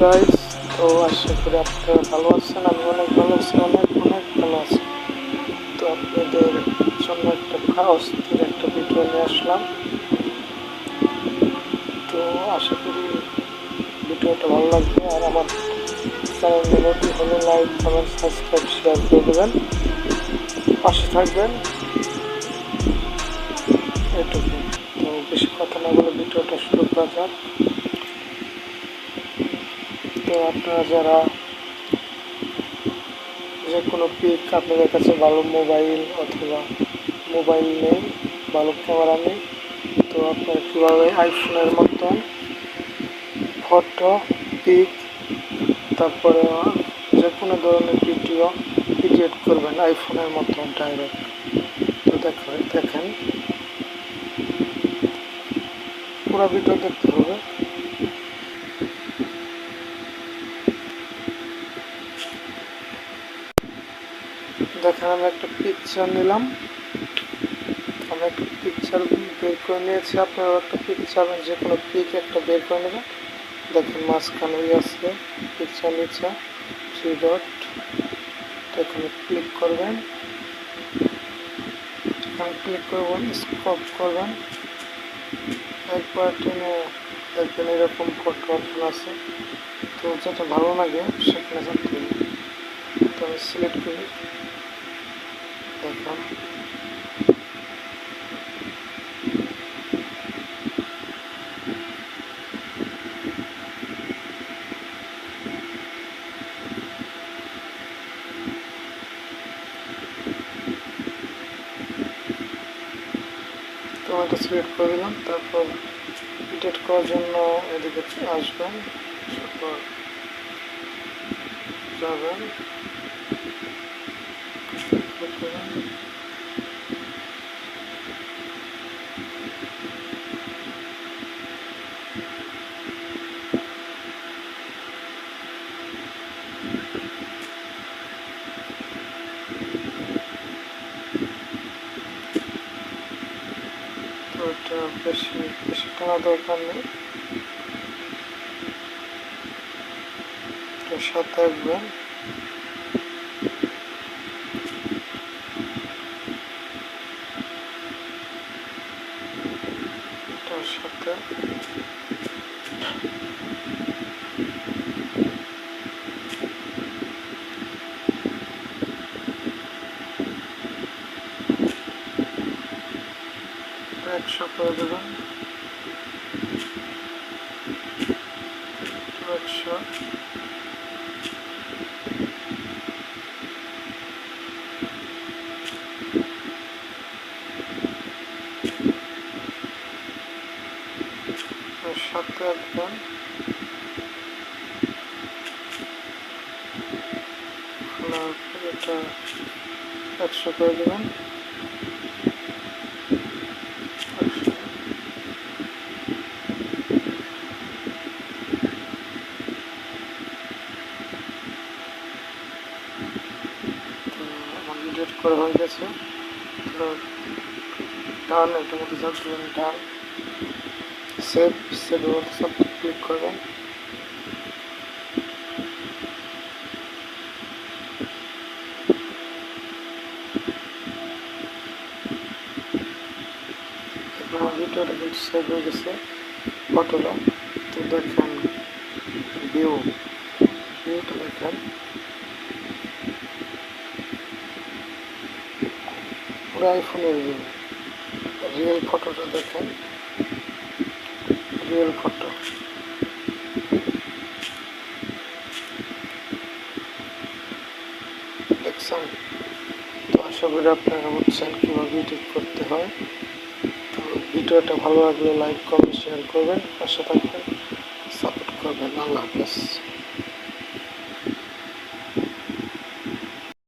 Guys, তো আশা করি আপনারা ভালো আছেন। আমি অনেক ভালো আছি, অনেক অনেক ভালো আছি। তো আপনাদের জন্য একটা অস্থির একটা ভিডিও নিয়ে আসলাম। তো আশা করি ভিডিওটা ভালো লাগবে। আর আমার চ্যানেলে নতুন হলে লাইক, কমেন্ট, সাবস্ক্রাইব, শেয়ার করে দেবেন, পাশে থাকবেন, এটুকু। তো বেশি কথা না বলে ভিডিওটা শুরু করা যাক। তো আপনারা যারা যে কোনো পিক, আপনাদের কাছে ভালো মোবাইল অথবা মোবাইল নেই, ভালো ক্যামেরা নেই, তো আপনারা কীভাবে আইফোনের মতন ফটো, পিক, তারপরে যে কোনো ধরনের ভিডিও ক্রিয়েট করবেন আইফোনের মতন ডাইরেক্ট। তো দেখেন পুরো ভিডিও দেখতে হবে। দেখেন আমি একটা পিকচার নিলাম, আমি একটা পিকচার বের করে নিয়েছি। আপনারা একটা পিকচার, যে কোনো পিক একটা বের করে নেবেন। দেখেন মাঝখানে আছে পিকচার, নিচে 3 ডট, এখানে ক্লিক করবেন। এখানে ক্লিক করবেন, স্ক্রল করবেন, একবার টেনে দেখবেন এরকম ফটো অপশন আছে। তো যেটা ভালো লাগে সেখানে যেতে হবে। তো আমি সিলেক্ট করি, দেখলাম তো এটা সিলেক্ট করে দিলাম। তারপর এডিট করার জন্য এদিকে আসবেন, তারপর যাবেন, তো এটা বেশি বেশি টানা দরকার নেই। এটার সাথে আসবেন, এটার সাথে একশো করে দেবেন, 100। সাথে একদম এটা 100 করে দেবেন। আমার এডিট করা হয়ে গেছে। তো ডান, এটার মধ্যে চাপ দেবেন, ডান, সেভের মধ্যে চাপ ক্লিক করবেন। আমার ভিডিওটা কিন্তু সেভ হয়ে গেছে, ফটোটা। তো দেখেন ভিউটা দেখেন, পুরো আইফোনের ভিউ। রিয়েল ফটোটা দেখেন, রিয়েল ফটো। দেখছেন? তো আশা করি আপনারা বুঝছেন কীভাবে এডিট করতে হয়। তো ভিডিওটা ভালো লাগলে লাইক, কমেন্ট, শেয়ার করবেন, পাশে থাকবেন, সাপোর্ট করবেন। আল্লাহ হাফেজ।